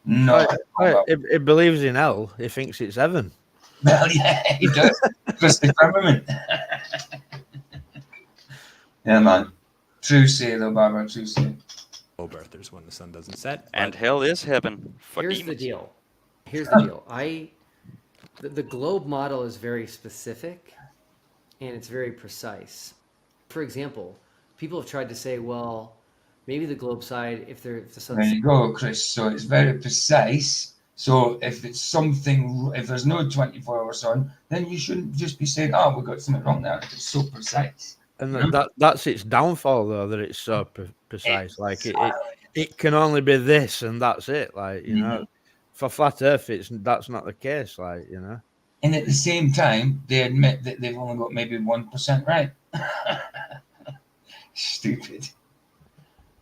No. He believes in hell. He thinks it's heaven. Well, yeah, he does. Just the firmament. Yeah, man. True say, though, Barbara. True say. Globe Earthers when the sun doesn't set. And hell is heaven for Here's demons. the deal. Here's the deal. The globe model is very specific and it's very precise. For example, people have tried to say, well, maybe the globe side, if the sun. There you go, Chris. So it's very precise. So if it's something, if there's no 24-hour sun, then you shouldn't just be saying, "Oh, we got something wrong there." It's so precise. And that's its downfall, though, that it's so precise. Like it can only be this, and that's it. Like for flat Earth, that's not the case. Like And at the same time, they admit that they've only got maybe 1% right. Stupid.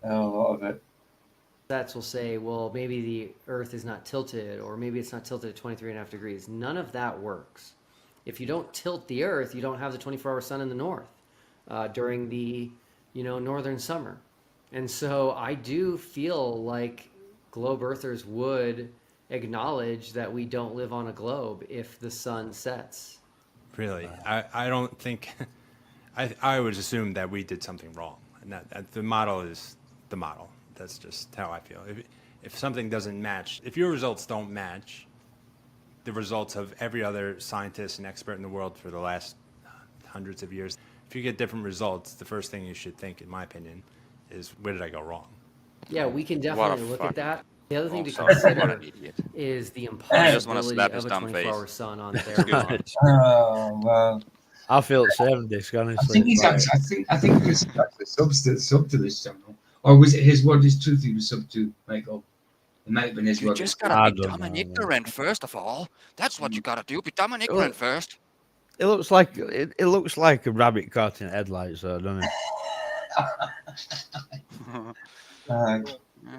A lot of it. Stats will say, well, maybe the Earth is not tilted, or maybe it's not tilted at 23.5 degrees. None of that works. If you don't tilt the Earth, you don't have the 24-hour sun in the north during the northern summer. And so I do feel like globe earthers would acknowledge that we don't live on a globe if the sun sets. Really, I don't think. I would assume that we did something wrong, and that the model is the model. That's just how I feel. If something doesn't match, if your results don't match the results of every other scientist and expert in the world for the last hundreds of years, if you get different results, the first thing you should think, in my opinion, is where did I go wrong? Yeah, we can definitely look at that. The other thing to sorry, what consider an idiot. is the I just wanna impossibility slap of his a dumb face. 24-hour sun on their lawn. Oh well. I feel the same, Dick. Honestly, I think he's actually, I think he was actually sub to this channel, or was it his word is truth? He was sub to Michael. It might have been his You word. just I gotta be don't dumb and know, ignorant first of all. That's what you gotta do. Be dumb and ignorant first. It looks like a rabbit caught in headlights, though, doesn't it?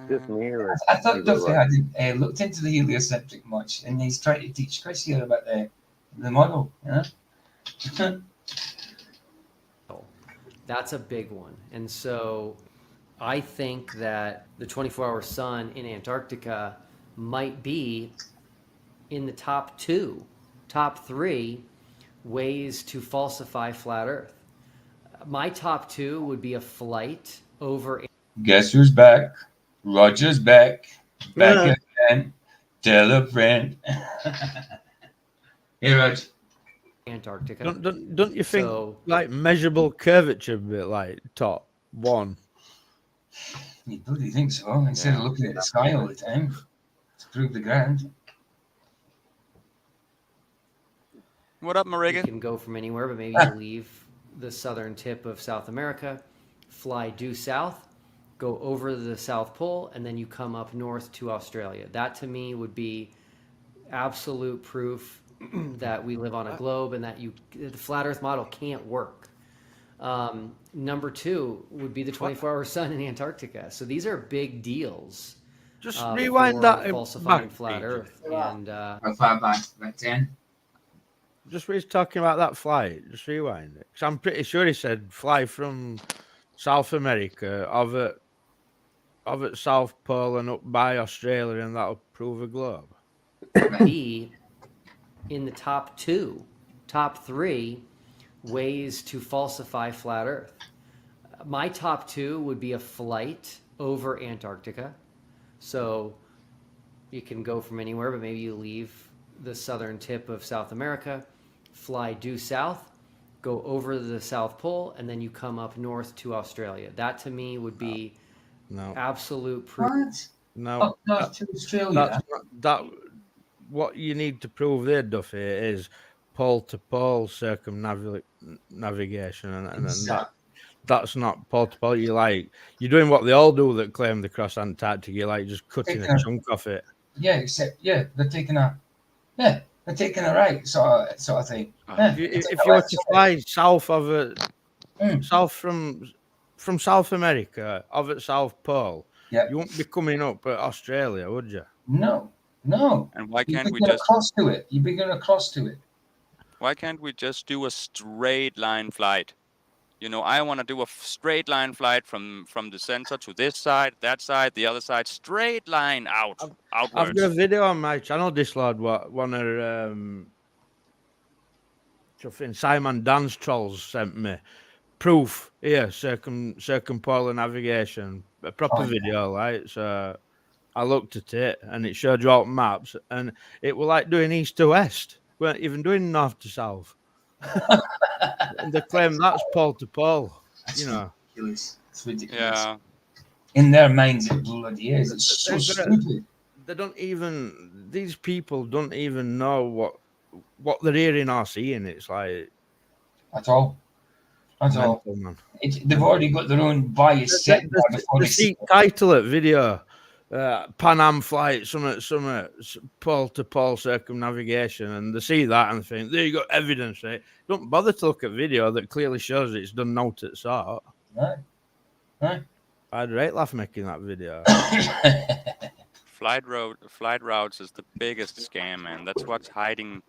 Just me or I thought Duffy hadn't looked into the heliocentric much, and he's trying to teach Chris here about the model. That's a big one. And so I think that the 24-hour sun in Antarctica might be in the top 3 ways to falsify flat Earth. My top 2 would be a flight over. Guess who's back? Roger's back. Back again. Tell a friend. Hey, Rog. Antarctica. Don't you think like measurable curvature would be like top 1? You bloody think so? Instead of looking at the sky all the time to prove the ground. What up, You Mariga? can go from anywhere, but maybe you leave the southern tip of South America, fly due south, go over the South Pole, and then you come up north to Australia. That to me would be absolute proof that we live on a globe and that the flat Earth model can't work. Number 2 would be the 24-hour sun in Antarctica. So these are big deals. Just rewind that falsifying back, flat Peter. Earth. And How far back? About 10? Just when he's talking about that flight, just rewind it. 'Cause I'm pretty sure he said fly from South America over South Pole and up by Australia, and that'll prove a globe. be in the top 3 ways to falsify flat Earth. My top 2 would be a flight over Antarctica. So you can go from anywhere, but maybe you leave the southern tip of South America, fly due south, go over the South Pole, and then you come up north to Australia. That to me would be absolute proof. What? No, Up north to Australia. What you need to prove there, Duffy, is pole to pole circumnavigation, and that's not pole to pole. You're doing what they all do that claim they cross Antarctica. You're like just cutting a chunk off it. Yeah, except they're taking a right sort of thing. If you were to fly south from South America over at South Pole, you wouldn't be coming up at Australia, would you? No. And why can't we You'd be just across to it? You'd be going across to it. Why can't we just do a straight line flight? You know, I want to do a straight line flight from the center to this side, that side, the other side, straight line I've outwards. got a video on my channel, this lad, one of something Simon Dance trolls sent me. Proof here, circumpolar navigation, a proper Oh, yeah. video, right? So I looked at it and it showed you out maps, and it was like doing east to west. We weren't even doing north to south. And they claim that's pole to pole. That's You know, ridiculous. It's ridiculous. Yeah. In their minds, it bloody is. It's so They're gonna- stupid. they don't even. These people don't even know what they're hearing or seeing. It's like At all. At all. mental, man. They've already got their own bias set there before The they see it. title of video, Pan Am flight, some pole to pole circumnavigation, and they see that and think, there you got evidence, right? Don't bother to look at video that clearly shows it's done note at sort. Right. Right. I'd rate laugh making that video. Flight routes is the biggest scam, man. That's what's hiding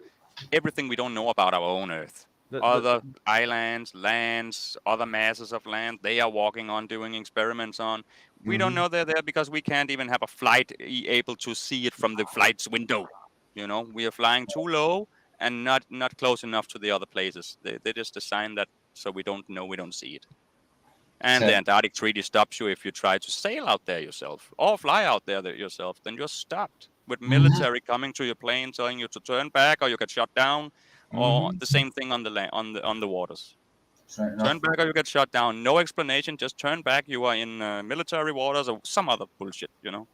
everything we don't know about our own Earth. Other islands, lands, other masses of land they are walking on, doing experiments on. We don't know they're there because we can't even have a flight able to see it from the flight's window. You know, we are flying too low and not close enough to the other places. They just design that so we don't know, we don't see it. And So- the Antarctic Treaty stops you if you try to sail out there yourself or fly out there yourself. Then you're stopped with military coming to your plane, telling you to turn back or you get shot down. Or the same thing on the land, on the waters. That's right enough. Turn back or you get shot down. No explanation. Just turn back. You are in military waters or some other bullshit. You know.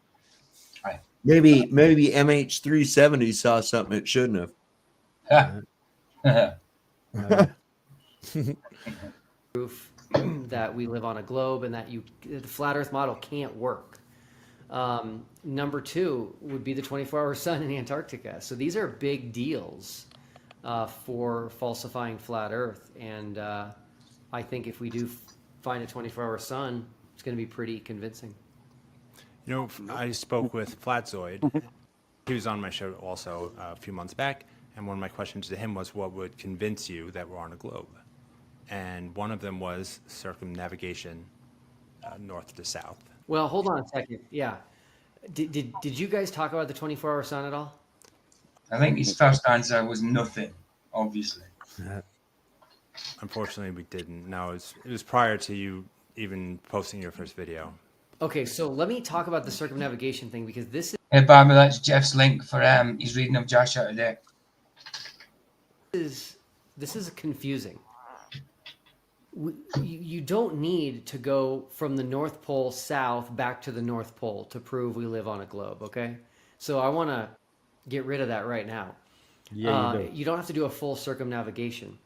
Maybe MH370 saw something it shouldn't have. Proof that we live on a globe and that the flat Earth model can't work. Number two would be the 24-hour sun in Antarctica. So these are big deals for falsifying flat Earth, and I think if we do find a 24-hour sun, it's going to be pretty convincing. You know, I spoke with Flatzoid. He was on my show also a few months back, and one of my questions to him was, what would convince you that we're on a globe? And one of them was circumnavigation north to south. Well, hold on a second. Yeah. Did you guys talk about the 24-hour sun at all? I think his first answer was nothing, obviously. Unfortunately, we didn't. No, it was prior to you even posting your first video. Okay, so let me talk about the circumnavigation thing, because this Hey, Barbara, that's Jeff's link for his reading of Joshua today. is confusing. You don't need to go from the North Pole south back to the North Pole to prove we live on a globe, okay? So I want to get rid of that right now. Yeah, you do. You don't have to do a full circumnavigation.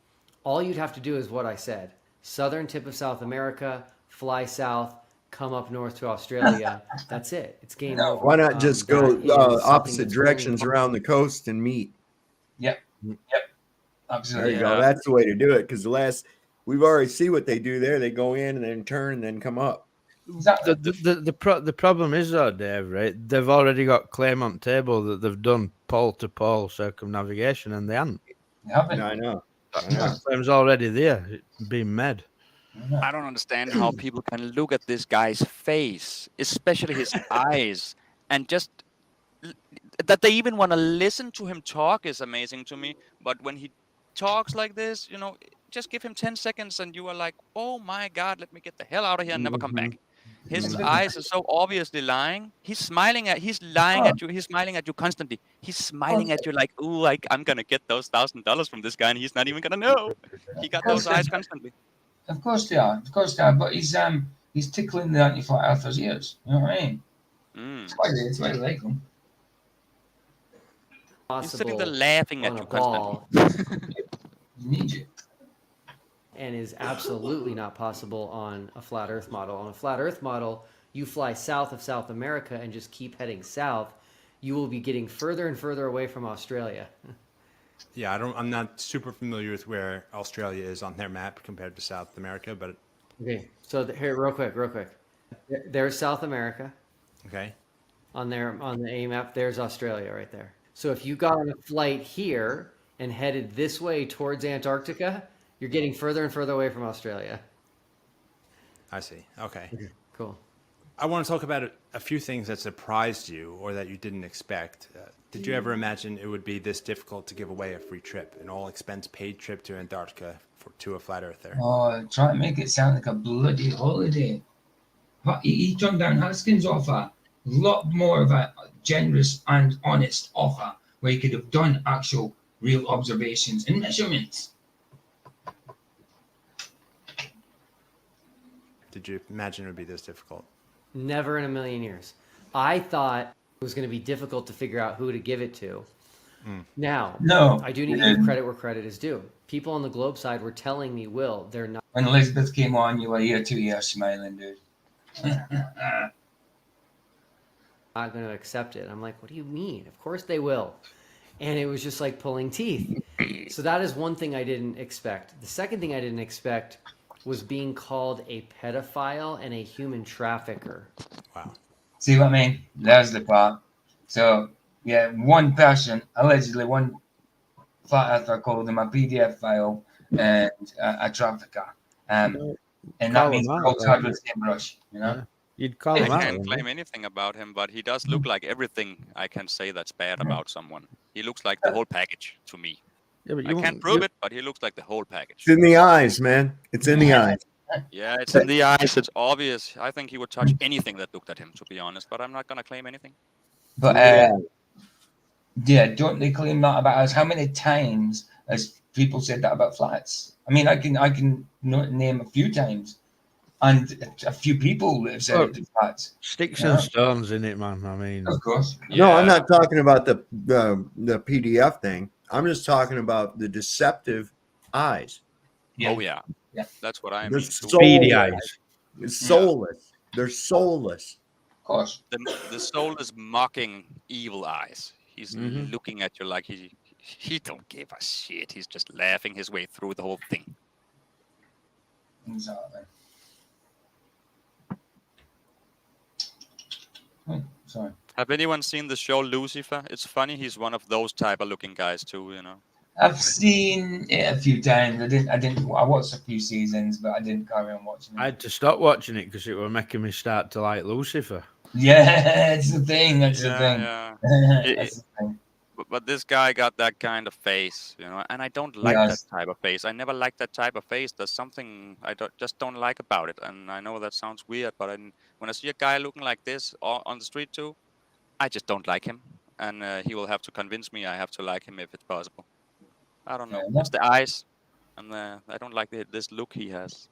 All you'd have to do is what I said. Southern tip of South America, fly south, come up north to Australia. That's it. It's game over. Why not just go that is something opposite that's directions really- around the coast and meet? Yep. There Absolutely. you go. That's the way to do it. Because we've already see what they do there. They go in and then turn and then come up. Exactly. The problem is though, Dave, right? They've already got claim on table that they've done pole to pole circumnavigation, and they haven't. You haven't. I know. That claim's already there, it's being made. I don't understand how people can look at this guy's face, especially his eyes, and just that they even want to listen to him talk is amazing to me. But when he talks like this, you know, just give him 10 seconds and you are like, oh my God, let me get the hell out of here and never come back. His eyes are so obviously lying. He's lying at you. He's smiling at you constantly. He's smiling at you like, ooh, I'm going to get those $1,000 from this guy and he's not even going to know. He got those eyes constantly. Of course they are. Of course they are. But he's tickling the anti-flat earthers' ears. You know what I mean? Mm. That's why they like them. He's sitting there Possible laughing at on you a constantly. ball, You need you. and is absolutely not possible on a flat Earth model. On a flat Earth model, you fly south of South America and just keep heading south. You will be getting further and further away from Australia. Yeah, I'm not super familiar with where Australia is on their map compared to South America, but Okay, so here, real quick. There's South America. okay. On the A map, there's Australia right there. So if you got on a flight here and headed this way towards Antarctica, you're getting further and further away from Australia. I see. Okay. Cool. I want to talk about a few things that surprised you or that you didn't expect. Did you ever imagine it would be this difficult to give away a free trip, an all-expense-paid trip to Antarctica to a flat earther? Oh, try to make it sound like a bloody holiday. But he turned down Haskins' offer. A lot more of a generous and honest offer where he could have done actual real observations and measurements. Did you imagine it would be this difficult? Never in a million years. I thought it was going to be difficult to figure out who to give it to. Now, No. I do need to give credit where credit is due. People on the Globe side were telling me, Will, they're not When Elizabeth came on, you were here 2 years smiling, dude. going to accept it. I'm like, what do you mean? Of course they will. And it was just like pulling teeth. So that is one thing I didn't expect. The second thing I didn't expect was being called a pedophile and a human trafficker. Wow. See what I mean? There's the part. So, yeah, one person, allegedly one flat earther, called him a PDF file and a trafficker. And that Call means him out, we're all tarred right? with the same brush, you know? Yeah. You'd call I him out. can't wouldn't claim you? anything about him, but he does look like everything I can say that's bad about someone. He looks like the whole package to me. Yeah, but I you can't won't- prove it, but he looks like the whole package. It's in the eyes, man. It's in the eyes. Yeah, it's in the eyes. It's obvious. I think he would touch anything that looked at him, to be honest. But I'm not gonna claim anything. But yeah, don't they claim that about us? How many times has people said that about flats? I mean, I can name a few times, and a few people that have said it to flats. Sticks Yeah. and stones in it, man. I mean, Of course. No, I'm Yeah. not talking about the PDF thing. I'm just talking about the deceptive eyes. Yeah. Oh yeah. Yeah. That's what I They're mean. too. beady soulless. eyes. It's soulless. They're soulless. Of course. The soul is mocking evil eyes. He's Mhm. looking at you like he don't give a shit. He's just laughing his way through the whole thing. Exactly. Oh, sorry. Have anyone seen the show Lucifer? It's funny. He's one of those type of looking guys too. You know. I've seen it a few times. I watched a few seasons, but I didn't carry on watching it. I had to stop watching it because it was making me start to like Lucifer. Yeah, it's the thing. That's the thing. Yeah. That's the thing. But this guy got that kind of face, you know, and I don't like Yes. that type of face. I never liked that type of face. There's something I just don't like about it, and I know that sounds weird, but when I see a guy looking like this on the street too, I just don't like him, and he will have to convince me I have to like him if it's possible. I don't know. Fair enough. It's the eyes, and I don't like this look he has.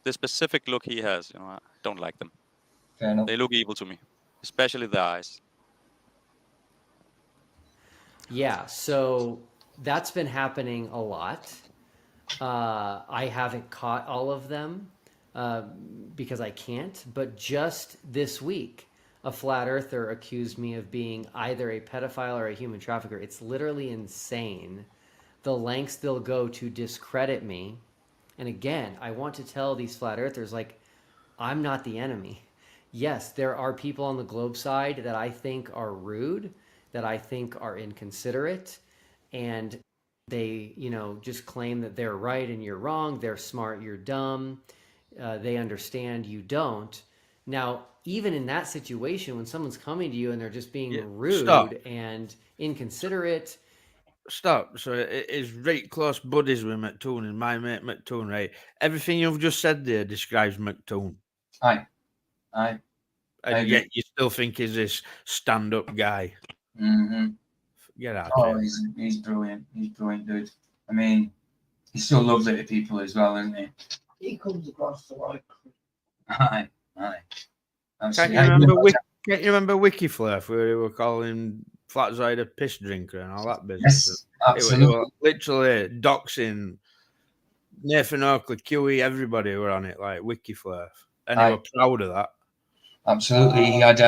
This specific look he has, you know, I don't like them. Fair enough. They look evil to me, especially the eyes. Yeah, so that's been happening a lot. I haven't caught all of them because I can't, but just this week, a flat earther accused me of being either a pedophile or a human trafficker. It's literally insane the lengths they'll go to discredit me. And again, I want to tell these flat earthers, like, I'm not the enemy. Yes, there are people on the Globe side that I think are rude, that I think are inconsiderate, and they, just claim that they're right and you're wrong. They're smart, you're dumb. They understand, you don't. Now, even in that situation, when someone's coming to you and they're just being rude stop. and inconsiderate, Stop. So it is right close buddies with McToon and my mate McToon, right? Everything you've just said there describes McToon. Aye. And agree. yet you still think he's this stand-up guy. Mm-hmm. Get out Oh, of here. he's brilliant. He's brilliant, dude. I mean, he's so lovely to people as well, isn't he? He comes across the like. Aye. Can't Absolutely. you remember Wikiflurf where they were calling Flatzoid a piss drinker and all that business? Yes, It absolutely. was literally doxing Nathan Oakley, QE, everybody were on it, like Wikiflurf. And they Aye. were proud of that. Absolutely. He had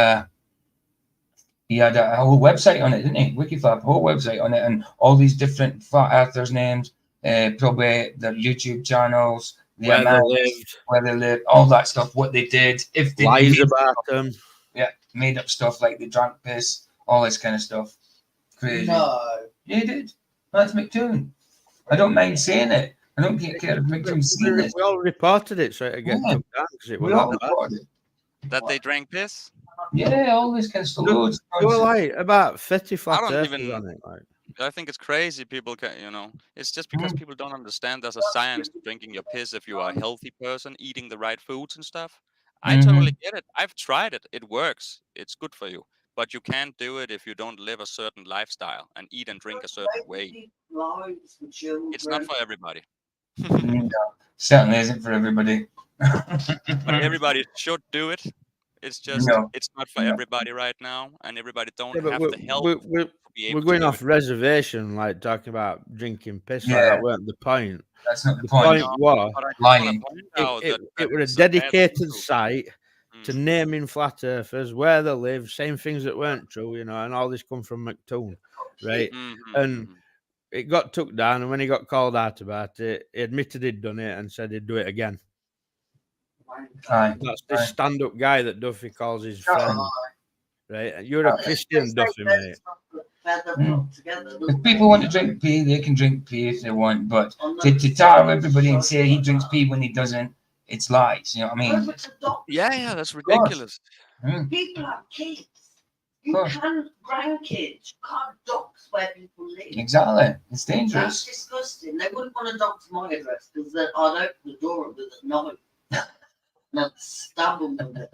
a whole website on it, didn't he? Wikiflap, whole website on it, and all these different flat earthers' names, probably their YouTube channels, the Where they amounts, lived, where they lived, all that stuff, what they did, if they lies made, about them. made up stuff like they drank piss, all this kind of stuff. Crazy. No. Yeah, he did. That's McToon. I don't mind saying it. I don't care if victims see this. We all reported it, so it get Yeah. took down because it was We all that bad. reported it. That they drank piss. Yeah, all this kind of stuff. There Loads of there were nonsense. like about 50 flat don't earthers even- on it. Like. I think it's crazy. People can, it's just because people don't understand there's a science to drinking your piss if you are a healthy person, eating the right foods and stuff. I totally get it. I've tried it. It works. It's good for you. But you can't do it if you don't live a certain lifestyle and eat and drink a certain way. It's not for everybody. No, certainly isn't for everybody. But everybody should do it. It's just No. it's not for No. everybody right now, and everybody don't Yeah, but have the help we're, to be able we're going to do off reservation, like talking about drinking piss. Like Yeah. that weren't the point. That's not the The point. point was But I just Lying. wanna point out it, that it was it's a bad dedicated thing to- site to naming flat earthers, where they live, saying things that weren't true, and all this come from McToon, right? Mhm, And mhm. it got took down, and when he got called out about it, he admitted he'd done it and said he'd do it again. Aye. That's this Aye. stand-up guy that Duffy calls his friend, right? You're a Christian, Duffy, mate. If people want to drink pee, they can drink pee if they want. But to tar everybody and say he drinks pee when he doesn't, it's lies. You know what I mean? Yeah, that's ridiculous. Mm. People have kids. You Course. can't grandkids. You can't dox where people live. Exactly. It's That's dangerous. disgusting. They wouldn't want to dox my address because then I'd open the door with a knife and I'd stab them with it.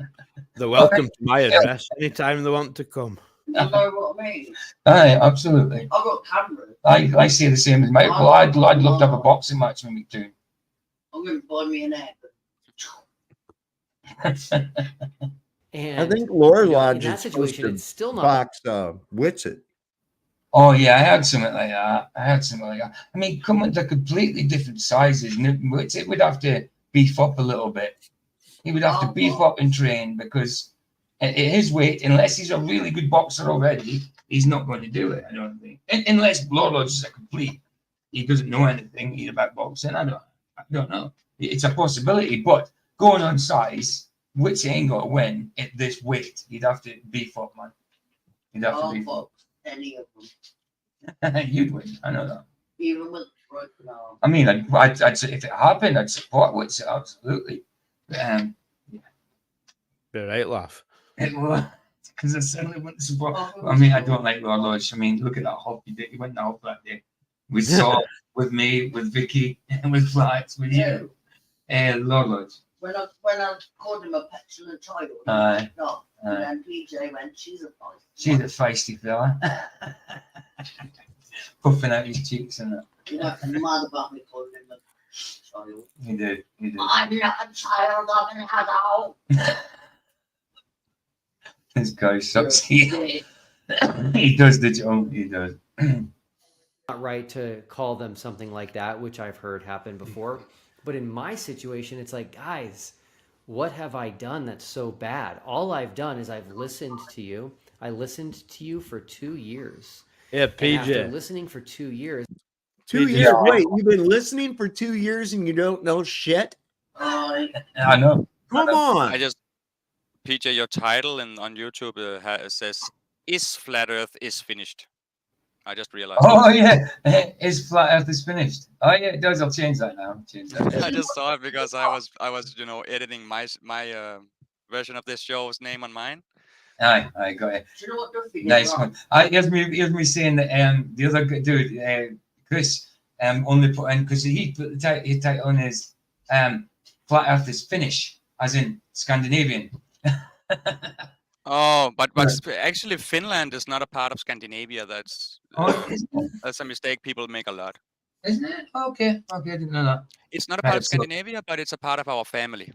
They're welcome to my address anytime they want to come. You know what I mean? Aye, absolutely. I've got cameras. I say the same as Michael. I'd love to have a boxing match with me too. I'm going to buy me an egg. And I think Laura you know, Lodge in that is supposed situation, to it's still not. box Witsit. Oh yeah, I had something like that. I mean, come on, they're completely different sizes. It would have to beef up a little bit. He would have to beef up and train because at his weight, unless he's a really good boxer already, he's not going to do it. I don't think. Unless Lodge is a complete, he doesn't know anything about boxing. I don't know. It's a possibility, but going on size, Witsit ain't got to win at this weight. He'd have to beef up, man. He'd have to I'll beef up. box any of them. You'd win. I know that. Even with broken arm. I mean, I'd say if it happened, I'd support Witsit absolutely. But, Be right, laugh. because I certainly wouldn't support. I mean, I don't like Lord Lodge. I mean, look at that hop he did. He went out that day. With Saul, with me, with Vicky, and with Flats, with you. Lord Lodge. When I called him a petulant child, Aye. no. Aye. And then PJ went, she's a feisty. She's a feisty fella. Puffing out his cheeks and that. You know, mad about me calling him a child. He did. I'm not a child, I'm an adult. This guy sucks. He does the joke. He does. Not right to call them something like that, which I've heard happen before. But in my situation, it's like, guys, what have I done that's so bad? All I've done is I've listened to you. I listened to you for 2 years. Yeah, And after PJ. listening for 2 years, 2 PJ. years. Wait, you've been listening for 2 years and you don't know shit? I I know. Come on. I just PJ, your title on YouTube says "Is Flat Earth is finished." I just realized. Oh yeah, his flat Earth is finished. Oh yeah, it does. I'll change that now. I just saw it because I was editing my version of this show's name on mine. Aye, I got it. do you know what Duffy did Nice wrong? one. Here's me saying that the other dude, Chris, only put in because he put his title on his flat Earth is Finnish, as in Scandinavian. Oh, but actually Finland is not a part of Scandinavia. That's a mistake people make a lot. Isn't it? Okay, I didn't know that. It's not a part of Right, so- Scandinavia, but it's a part of our family.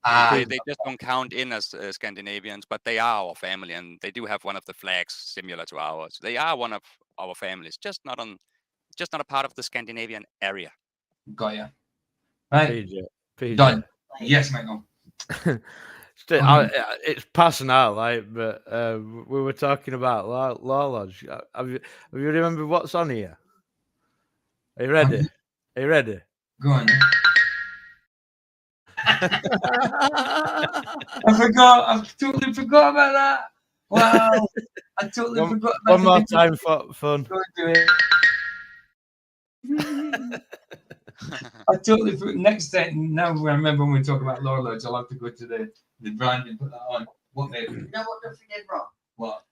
Ah, They just don't count in as Scandinavians, but they are our family, and they do have one of the flags similar to ours. They are one of our families, just not a part of the Scandinavian area. got ya. Right, PJ. done. Yes, Michael. It's passing out, like, but we were talking about Law Lodge. Have you remembered what's on here? Are you ready? Are you ready? Go on. I forgot. I totally forgot about that. Wow. I totally forgot about One more it. time for fun. Go and do it. I totally next time. Now I remember when we talk about Laura Lodge, I'll have to go to the brand and put that on. What they? You know what Duffy did wrong? What?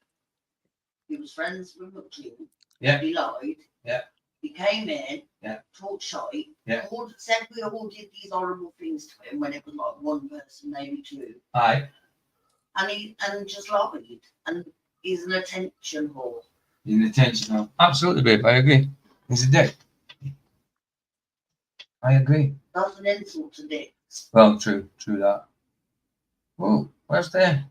He was friends with McLean. Yeah. He lied. Yeah. He came in. Yeah. Talked shy. Yeah. Said we all did these horrible things to him when it was like one person, maybe two. Aye. And just lied. And he's an attention whore. In attention now. Absolutely, babe. I agree. He's a dick. I agree. That's an insult to dicks. Well, true that. Whoa, where's the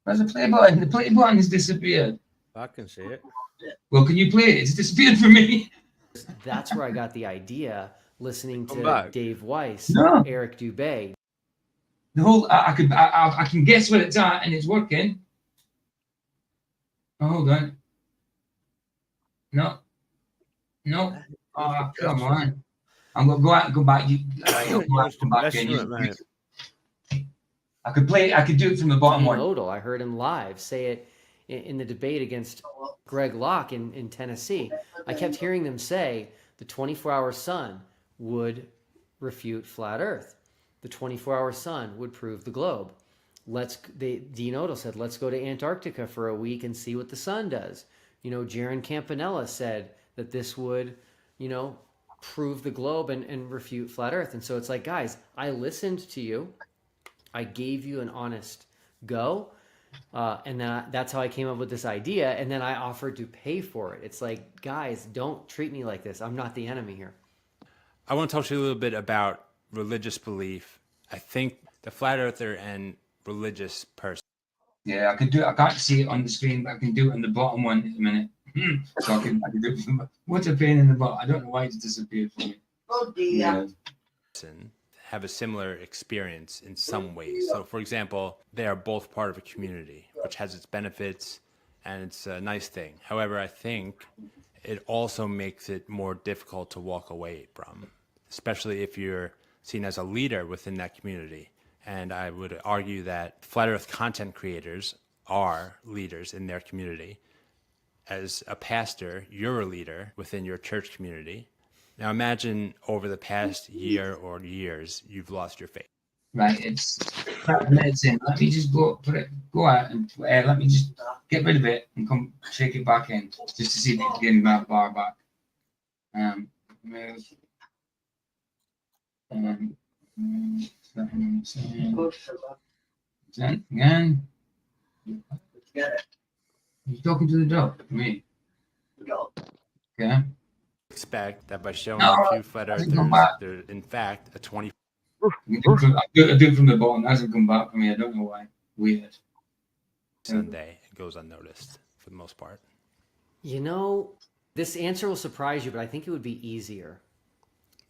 play button? The play button has disappeared. I can see it. Well, can you play it? It's disappeared from me. That's where I got the idea listening Come to back. Dave Weiss, No. Eric Dubay. The whole I can guess where it's at and it's working. Oh, hold on. No. Oh, come on. I'm gonna go out and go back. Come back in. I could play. I could do it from the bottom one. Odell, I heard him live say it in the debate against Greg Locke in Tennessee. I kept hearing them say the 24-hour sun would refute flat Earth. The 24-hour sun would prove the globe. Dean Odell said, let's go to Antarctica for a week and see what the sun does. Jaron Campanella said that this would, prove the globe and refute flat Earth. And so it's like, guys, I listened to you. I gave you an honest go. And then that's how I came up with this idea. And then I offered to pay for it. It's like, guys, don't treat me like this. I'm not the enemy here. I want to talk to you a little bit about religious belief. I think the flat earther and religious person. Yeah, I can do it. I can't see it on the screen, but I can do it on the bottom one in a minute. So I can do it from. What's a pain in the butt? I don't know why it's disappeared from me. Oh dear. Have a similar experience in some ways. So, for example, they are both part of a community, which has its benefits, and it's a nice thing. However, I think it also makes it more difficult to walk away from, especially if you're seen as a leader within that community. And I would argue that flat earth content creators are leaders in their community. As a pastor, you're a leader within your church community. Now imagine over the past year or years, you've lost your faith. Right, it's 5 minutes in. Let me just go out and let me just get rid of it and come shake it back in just to see if it's getting that bar back. Move. Again. Get it. You're talking to the dog, me. Go. Okay. Expect that by showing No, a few flat earthers, come back. there's in fact a 20 I do it from the bottom. It hasn't come back for me. I don't know why. Weird. Sunday. It goes unnoticed for the most part. This answer will surprise you, but I think it would be easier.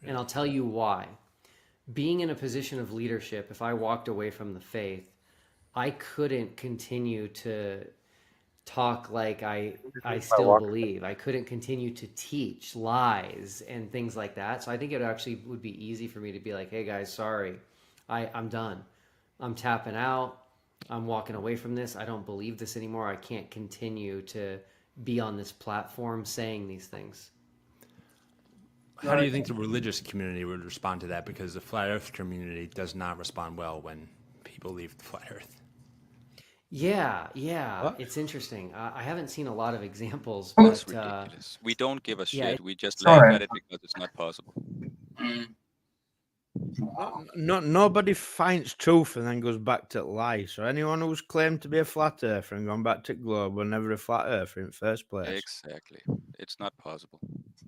And I'll tell you why. Being in a position of leadership, if I walked away from the faith, I couldn't continue to talk like I still believe. I couldn't continue to teach lies and things like that. So I think it actually would be easy for me to be like, hey guys, sorry, I'm done. I'm tapping out. I'm walking away from this. I don't believe this anymore. I can't continue to be on this platform saying these things. How do you think the religious community would respond to that? Because the flat earth community does not respond well when people leave the flat earth. Yeah, What? it's interesting. I haven't seen a lot of examples, That's but ridiculous. We don't give a yeah, shit. We just Sorry. laugh at it because it's not possible. Nobody finds truth and then goes back to lie. So anyone who's claimed to be a flat earther and gone back to globe were never a flat earther in the first place. Exactly. It's not possible.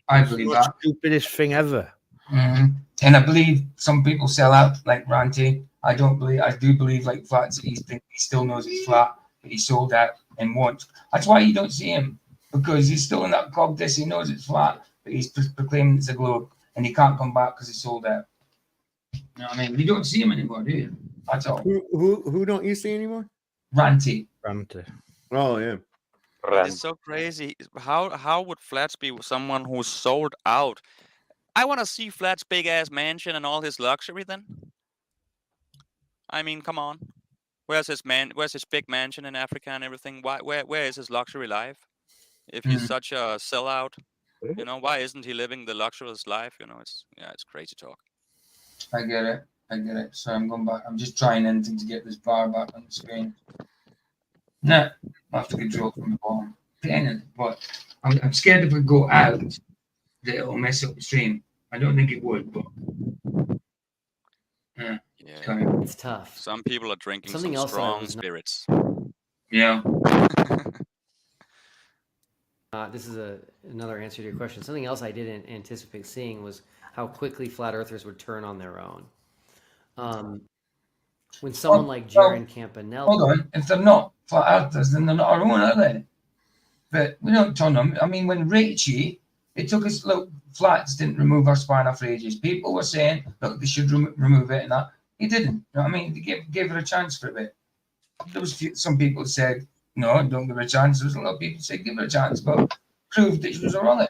I believe The that. stupidest thing ever. And I believe some people sell out, like Ranty. I do believe like flats. He still knows it's flat, but he sold out and won't. That's why you don't see him, because he's still in that club. He knows it's flat, but he's proclaiming it's a globe, and he can't come back because he sold out. You know what I mean? You don't see him anymore, do you? That's all. Who don't you see anymore? Ranty. Granted. Oh yeah. It's so crazy. How would Flats be someone who's sold out? I want to see Flats' big ass mansion and all his luxury. Then, I mean, come on. Where's his big mansion in Africa and everything? Where is his luxury life? If he's such a sellout, You know, why isn't he living the luxurious life? You know, it's crazy talk. I get it. I get it. So I'm going back. I'm just trying anything to get this bar back on the screen. Nah, I'll have to control it from the bottom. Playing, but I'm scared if we go out that it'll mess up the stream. I don't think it would, but Yeah. kind of, It's tough. Some people are drinking Something some else that I strong was not- spirits. yeah. This is another answer to your question. Something else I didn't anticipate seeing was how quickly flat earthers would turn on their own. When someone like Jaron Campanella, Hold on. If they're not flat earthers, then they're not our own, are they? But we don't turn them. I mean, when Ricci, it took us, look, flats didn't remove our spinal for ages. People were saying, look, they should remove it and that. He didn't. You know what I mean? They gave her a chance for a bit. There was some people said, no, don't give her a chance. There was a lot of people who said, give her a chance, but proved that she was wrong.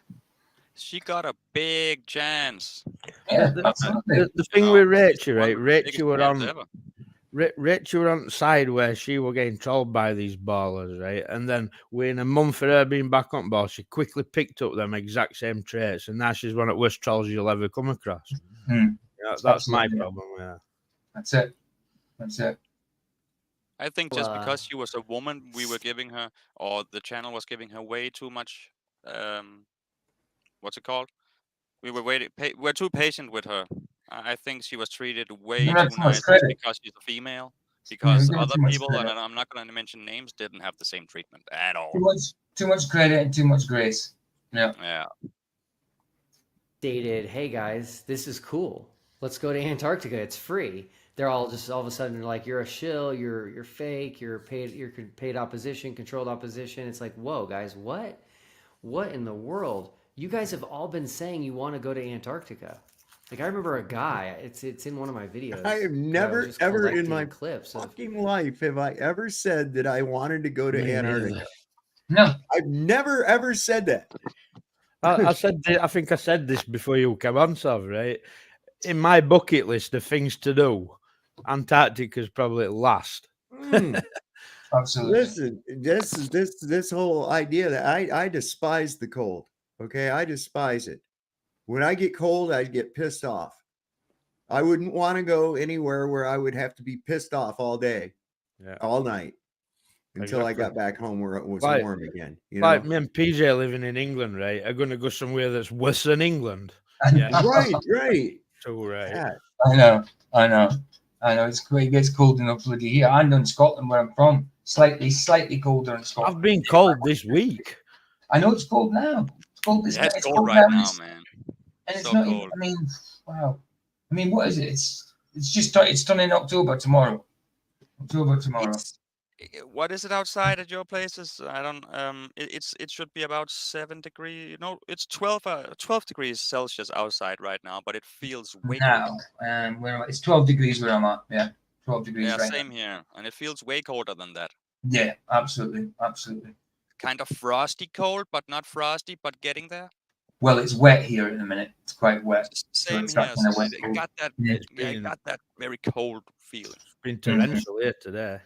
She got a big chance. Yeah, absolutely. The thing know, with Rachel, she's one right? of the Rachel biggest were fans on. ever. Rachel were on the side where she were getting trolled by these ballers, right? And then within a month of her being back on ball, she quickly picked up them exact same traits, and now she's one of the worst trolls you'll ever come across. Hmm. Yeah, that's my Absolutely. problem. Yeah. That's it. That's it. I think just Well, because she was a woman, we were giving her, or the channel was giving her way too much. What's it called? We were we're too patient with her. I think she was treated way Give her too too much nice credit. because she's a female. Because give her other too much people, credit. and I'm not going to mention names, didn't have the same treatment at all. Too much credit and too much grace. Yeah. Yeah. stated, "Hey guys, this is cool. Let's go to Antarctica. It's free." They're all of a sudden like, "You're a shill. You're fake. You're paid opposition, controlled opposition." It's like, whoa, guys, what in the world? You guys have all been saying you want to go to Antarctica. Like, I remember a guy. It's in one of my videos. I have where never was just ever in collecting my clips of fucking life have I ever said that I wanted to go to Me Antarctica. neither. No. I've never ever said that. I think I said this before you came on, Sav, right? In my bucket list of things to do, Antarctica's probably last. Absolutely. Listen, this whole idea that I despise the cold. Okay, I despise it. When I get cold, I get pissed off. I wouldn't want to go anywhere where I would have to be pissed off all day, all night, until I got back home where it was warm again. You know? Like me and PJ living in England, right? Are going to go somewhere that's worse than England. Yeah, right. So right. Yeah. I know. It gets cold enough bloody here, and in Scotland where I'm from, slightly colder in Scotland. I've been cold this week. I know it's cold now. It's cold this Yeah, it's cold cold right now, now, man. and it's So not. cold. I mean, wow. I mean, what is it? It's turning October tomorrow. What is it outside at your places? I don't. It should be about 7 degrees. No, it's 12 degrees Celsius outside right now, but it feels way colder. Now, it's 12 degrees where I'm at. Yeah, 12 degrees. Yeah, right same here, and it feels way colder than that. Yeah, absolutely. Kind of frosty cold, but not frosty, but getting there. Well, it's wet here at the minute. It's quite wet. Same it's here. that kind of So wet it cold. got that. Yeah. Yeah, it got that very cold feeling. It's been torrential here today.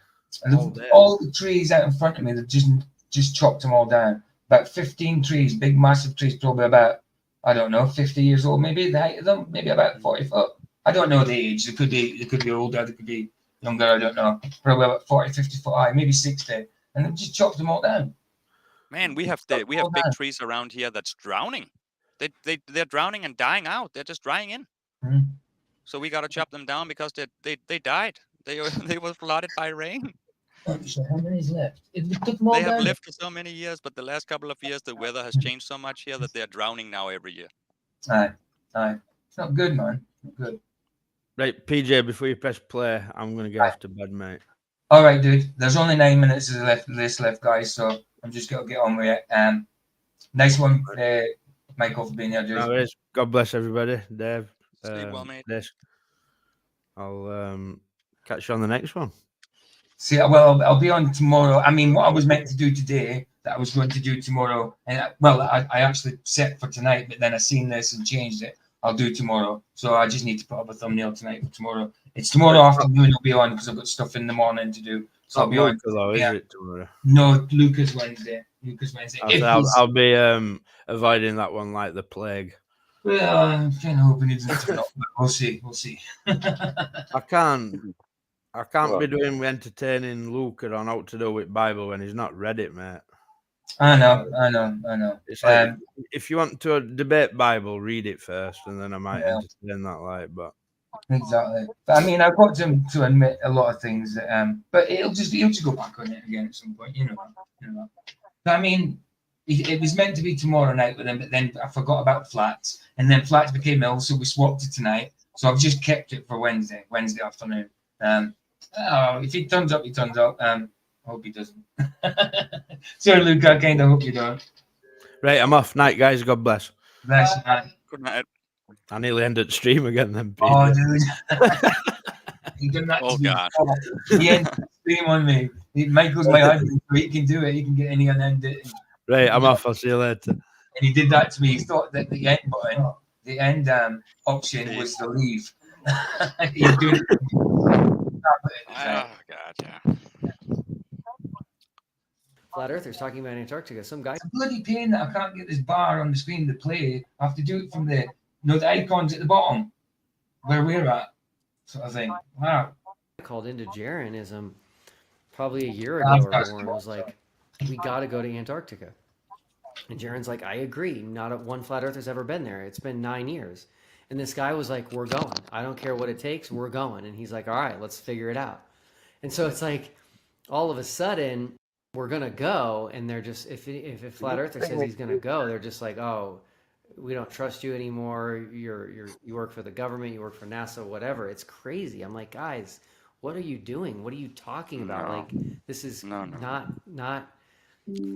And all the trees out in front of me, they've just chopped them all down. About 15 trees, big, massive trees, probably about, I don't know, 50 years old, maybe the height of them, maybe about 40 foot. I don't know the age. They could be older, they could be younger, I don't know. Probably about 40, 50 foot high, maybe 60. And they've just chopped them all down. Man, we have big trees around here that's drowning. They're drowning and dying out. They're just drying in. Mm-hmm. So we gotta chop them down because they died. They were flooded by rain. So how many's left? They took them all They down. have lived for so many years, but the last couple of years the weather has changed so much here that they're drowning now every year. Aye. It's not good, man. Not good. Right, PJ, before you press play, I'm going to get off to bed, mate. All right, dude. There's only 9 minutes of the list left, guys. So I'm just going to get on with it. Nice one, Michael, for being here, dude. No worries. God bless everybody. Dave. Stay well, mate. I'll catch you on the next one. See, well, I'll be on tomorrow. I mean, what I was meant to do today, that I was going to do tomorrow, and I actually set for tonight, but then I seen this and changed it. I'll do tomorrow. So I just need to put up a thumbnail tonight for tomorrow. It's tomorrow afternoon I'll be on because I've got stuff in the morning to do. So I'll Not be on. Luca though, is Yeah. it tomorrow? No, Lucas Wednesday. Lucas Wednesday. I'll, If say he's, I'll be avoiding that one like the plague. well, I'm kind of hoping he doesn't turn up, but we'll see. We'll see. I can't Well, be doing entertaining Luca on how to do with Bible when he's not read it, mate. I know. It's like if you want to debate Bible, read it first, and then I might Yeah. entertain that. Like, but Exactly. But I mean, I've got to admit a lot of things that, but he'll just go back on it again at some point, you know. But I mean, it was meant to be tomorrow night with him, but then I forgot about Flats, and then Flats became ill, so we swapped it tonight. So I've just kept it for Wednesday afternoon. If he turns up, he turns up. I hope he doesn't. Sorry, Luke, I kind of hope you don't. right, I'm off. Night, guys. God bless. Bless you, man. good night. I nearly ended the stream again. Then, Oh, Peter. dude. He done that Oh, to me. God. He ended the stream on me. Michael's my husband, so he can do it. He can get any and end it. Right, I'm off. I'll see you later. And he did that to me. He thought that the end button, the end option was to leave. He's doing it. Oh, God, yeah. Flat Earthers talking about Antarctica. Some guy It's a bloody pain that I can't get this bar on the screen to play. I have to do it from the icons at the bottom where we're at, sort of thing. Wow. called into Jeranism probably a year Yeah, ago or that's more and was like, we got to go to Antarctica. And Jaren's like, I agree. Not one flat earther's ever been there. It's been 9 years. And this guy was like, we're going. I don't care what it takes. We're going. And he's like, all right, let's figure it out. And so it's like, all of a sudden, we're going to go. And they're just, if a flat earther says he's going to go, they're just like, oh, we don't trust you anymore. You work for the government. You work for NASA, whatever. It's crazy. I'm like, guys, what are you doing? What are you talking about? No. Like, this is No. not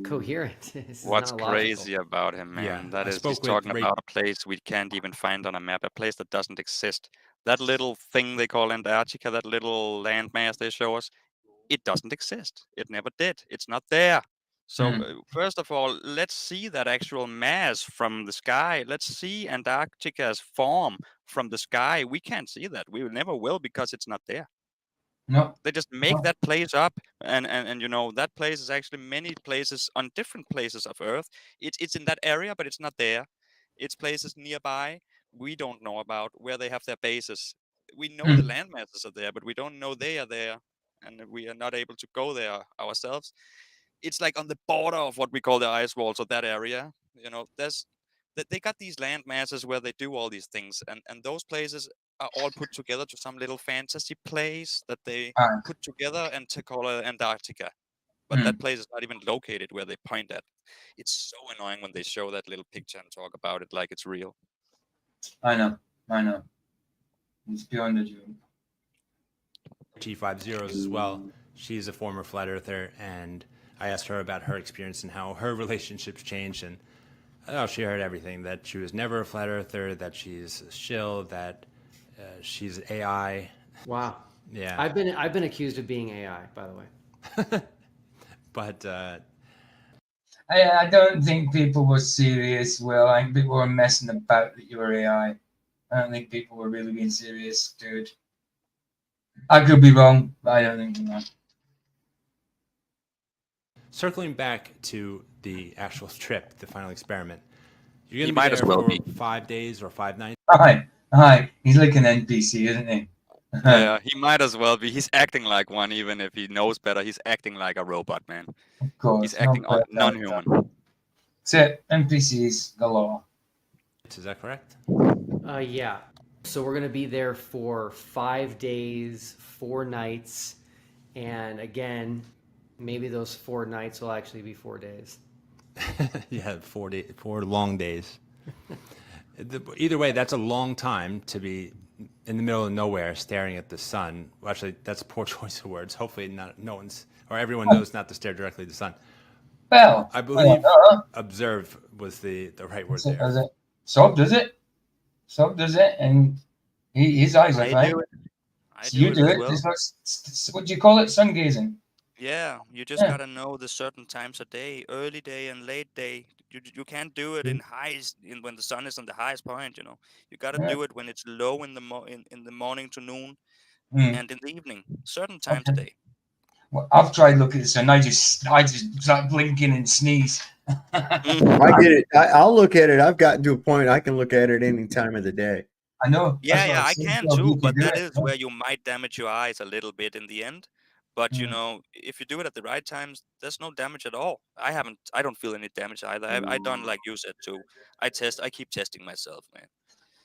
coherent. This is What's not logical. crazy about him, man? Yeah, that I is, spoke he's with talking Ray- about a place we can't even find on a map, a place that doesn't exist. That little thing they call Antarctica, that little landmass they show us, it doesn't exist. It never did. It's not there. So first of all, let's see that actual mass from the sky. Let's see Antarctica's form from the sky. We can't see that. We never will because it's not there. No. They just make No. that place up, and you know that place is actually many places on different places of Earth. It's in that area, but it's not there. It's places nearby we don't know about where they have their bases. We know the land masses are there, but we don't know they are there, and we are not able to go there ourselves. It's like on the border of what we call the ice walls of that area. You know, they got these land masses where they do all these things, and those places are all put together to some little fantasy place that they put together and to call it Antarctica. But that place is not even located where they point at. It's so annoying when they show that little picture and talk about it like it's real. I know. It's beyond the joke. T50 as well. She's a former flat earther, and I asked her about her experience and how her relationships changed, and she heard everything, that she was never a flat earther, that she's a shill, that she's AI. Wow. Yeah. I've been accused of being AI, by the way. But I don't think people were serious. Well, I think people were messing about that you were AI. I don't think people were really being serious, dude. I could be wrong, but I don't think you know. circling back to the actual trip, the final experiment, you're He going to be might there as well for be. 5 days or 5 nights. Hi. He's like an NPC, isn't he? Yeah, he might as well be. He's acting like one, even if he knows better. He's acting like a robot, man. Of course. He's acting no non-human. That's it. NPCs galore. Is that correct? Yeah. So we're going to be there for 5 days, 4 nights. And again, maybe those 4 nights will actually be 4 days. Yeah, 4 long days. Either way, that's a long time to be in the middle of nowhere staring at the sun. Well, actually, that's a poor choice of words. Hopefully everyone knows not to stare directly at the sun. Well, I believe observe was the right word there. Sob does it. And his eyes are I fine. do it. You do it. as well. What do you call it? Sun gazing. Yeah, you just gotta know the certain times of day, early day and late day. You can't do it in highs when the sun is on the highest point. You know, you gotta do it when it's low in the morning to noon and in the evening. Certain times a day. Well, after I look at the sun, I just start blinking and sneeze. I get it. I'll look at it. I've gotten to a point I can look at it any time of the day. I know. Yeah, that's what yeah, I'm I saying, can so too, you but do that it, is yeah. where you might damage your eyes a little bit in the end. But you Mm. know, if you do it at the right times, there's no damage at all. I don't feel any damage either. I done like you said too. I keep testing myself, man.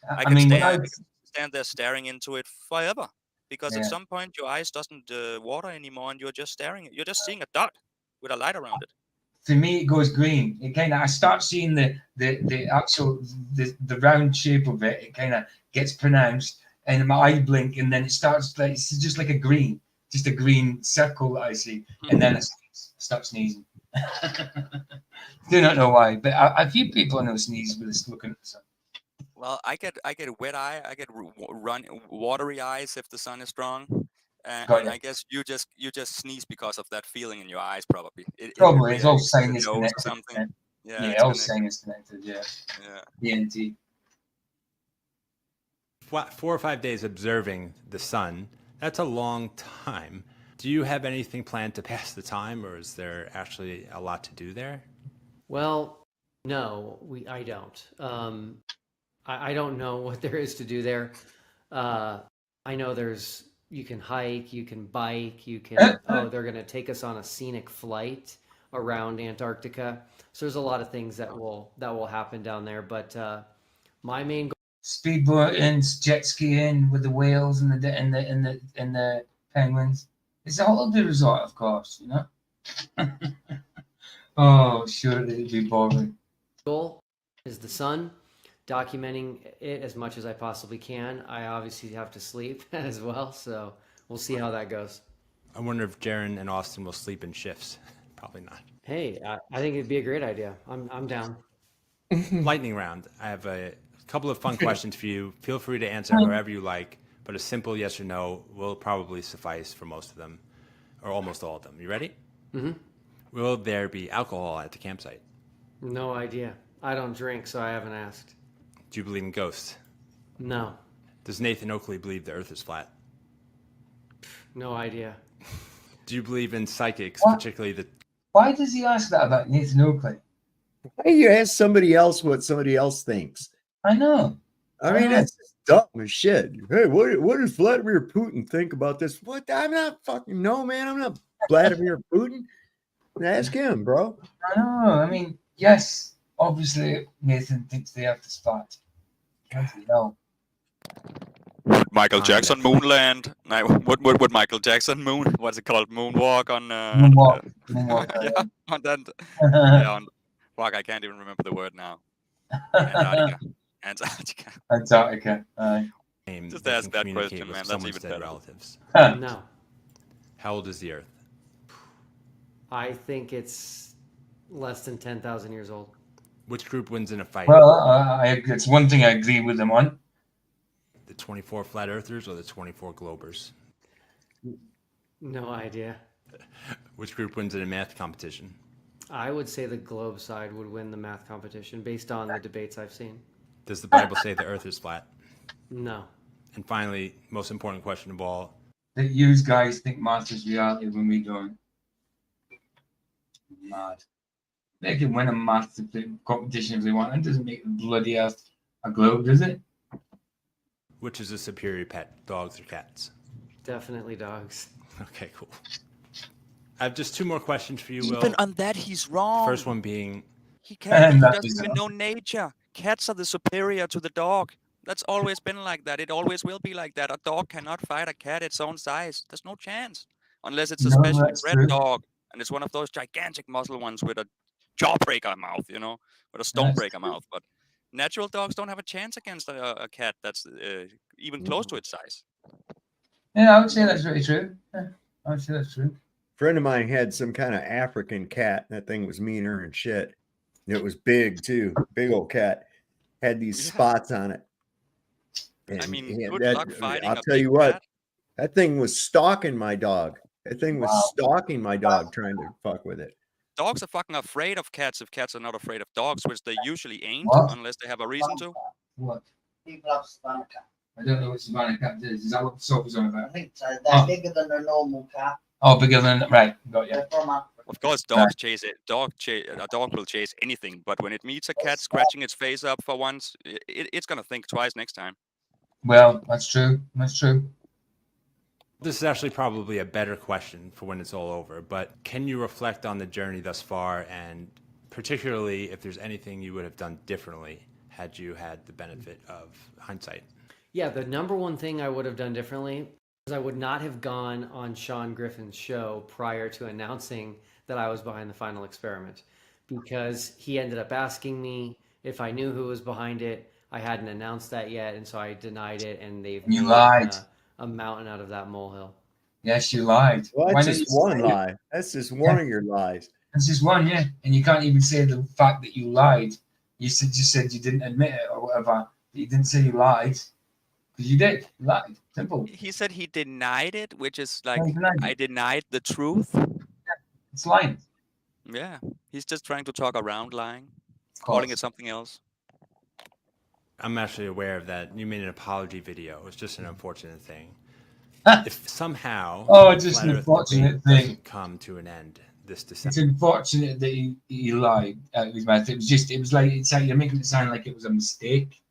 I I can mean, when stand, I I can stand there staring into it forever because at yeah. some point your eyes doesn't water anymore, and you're just staring. You're just seeing a dot with a light around it. For me, it goes green. It kind of I start seeing the actual the round shape of it. It kind of gets pronounced, and my eye blink, and then it starts like it's just like a green, just a green circle that I see, and then I start sneezing. Do not know why, but a few people I know sneeze with this looking at the sun. Well, I get wet eye. I get watery eyes if the sun is strong, Got and it. I guess you just sneeze because of that feeling in your eyes. Probably it Probably it's all reacts to your sinus nose or connected. something. Yeah, Yeah, it's all connected. sinus connected. Yeah, Yeah. ENT. 4 or 5 days observing the sun, that's a long time. Do you have anything planned to pass the time, or is there actually a lot to do there? Well, no, I don't. I don't know what there is to do there. I know you can hike, you can bike, you can. Oh, they're gonna take us on a scenic flight around Antarctica. So there's a lot of things that will happen down there. But my main goal. Speedboating, jet skiing with the whales and the penguins. It's a holiday resort, of course, you know. Oh, sure, it'd be boring. Goal is the sun, documenting it as much as I possibly can. I obviously have to sleep as well, so we'll see how that goes. I wonder if Jaron and Austin will sleep in shifts. Probably not. Hey, I think it'd be a great idea. I'm down. Lightning round. I have a couple of fun questions for you. Feel free to answer however you like, but a simple yes or no will probably suffice for most of them, or almost all of them. You ready? Mm-hmm. Will there be alcohol at the campsite? No idea. I don't drink, so I haven't asked. Do you believe in ghosts? No. Does Nathan Oakley believe the earth is flat? No idea. Do you believe in psychics, What? particularly the... Why does he ask that about Nathan Oakley? Why you ask somebody else what somebody else thinks? I know. I mean, that's just dumb as shit. Hey, what does Vladimir Putin think about this? What? I'm not fucking no, man. I'm not Vladimir Putin. Ask him, bro. I know. I mean, yes, obviously Nathan thinks the earth is flat. No. Would Michael Ah, Jackson yes. moonland? No, would Michael Jackson what's it called? Moonwalk on Moonwalk. yeah, on that. Yeah, on fuck, I can't even remember the word now. Antarctica. Antarctica. Aye. name Just that ask can that communicate question, with man. That's someone's even dead better. relatives? No. How old is the earth? I think it's less than 10,000 years old. Which group wins in a fight? Well, it's one thing I agree with them on. The 24 flat earthers or the 24 globers? No idea. Which group wins in a math competition? I would say the globe side would win the math competition based on the debates I've seen. Does the Bible say the earth is flat? No. And finally, most important question of all, That you guys think math is reality when we don't. Mad. They can win a math competition if they want. It doesn't make the bloody earth a globe, does it? which is a superior pet, dogs or cats? Definitely dogs. Okay, cool. I have just two more questions for you, Will. Even on that, he's wrong. First one being, He can't. He That doesn't is even know nature. Cats are the superior to the dog. That's always been like that. It always will be like that. A dog cannot fight a cat its own size. There's no chance. Unless it's a No, specially that's bred true. dog. And it's one of those gigantic muscle ones with a jawbreaker mouth, you know, with a stonebreaker mouth. But natural dogs don't have a chance against a cat that's even close to its size. Yeah, I would say that's very true. Yeah, I would say that's true. Friend of mine had some kind of African cat. That thing was meaner and shit. It was big too. Big old cat. Had these Yeah. spots on it. I And mean, he had good that- luck fighting I'll a tell big you what, cat. that thing was stalking my dog. That thing was Wow. stalking my dog, trying to fuck with it. Dogs are fucking afraid of cats if cats are not afraid of dogs, which they usually ain't What? unless they have a reason to. What? People have Savannah cat. I don't know what Savannah cat is. Is that what Sophie's on I about? think so. They're Oh. bigger than a normal cat. Oh, bigger than right. Got you. They're from Africa. Of course, dogs chase it. A dog will chase anything, but when it meets a cat scratching its face up for once, it's gonna think twice next time. Well, that's true. That's true. This is actually probably a better question for when it's all over, but can you reflect on the journey thus far, and particularly if there's anything you would have done differently had you had the benefit of hindsight? Yeah, the number one thing I would have done differently is I would not have gone on Sean Griffin's show prior to announcing that I was behind the final experiment, because he ended up asking me if I knew who was behind it. I hadn't announced that yet, and so I denied it, and they've You made lied. a mountain out of that molehill. Yes, you lied. Well, Why that's didn't just you one say it? lie. That's just one of your lies. That's just one, yeah. And you can't even say the fact that you lied. You just said you didn't admit it or whatever. But you didn't say you lied. Because you did. You lied. Simple. He said he denied it, which is like, No, you denied it. I denied the truth. It's lying. Yeah, he's just trying to talk around lying, Of calling it course. something else. I'm actually aware of that. You made an apology video. It was just an unfortunate thing. If somehow Oh, it's just Flat an Earth unfortunate debate thing. doesn't come to an end this It's December, unfortunate that he lied out of his mouth. It was like you're making it sound like it was a mistake.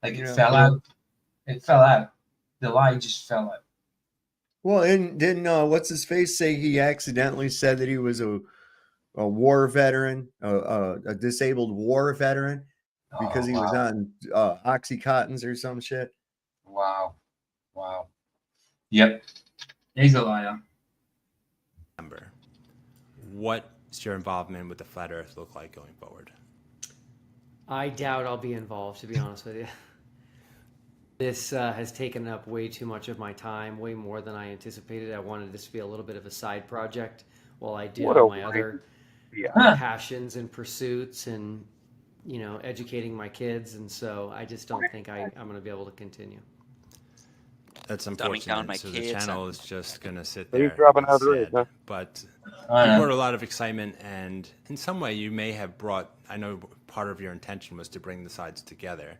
Like it Yeah. fell out. It fell out. The lie just fell out. Well, and didn't what's his face say he accidentally said that he was a war veteran, a disabled war veteran, because Oh, he was on Oxycontins or some shit. Wow. Wow. Yep. He's a liar. what's your involvement with the Flat Earth look like going forward? I doubt I'll be involved, to be honest with you. This has taken up way too much of my time, way more than I anticipated. I wanted this to be a little bit of a side project while I did all my other passions and pursuits and, you know, educating my kids. And so I just don't think I'm going to be able to continue. That's Dumbing down unfortunate. my So the kids channel and- is just going to sit So he's there. dropping and out of the race, sad. huh? But I you know. brought a lot of excitement, and in some way you may have brought, I know part of your intention was to bring the sides together.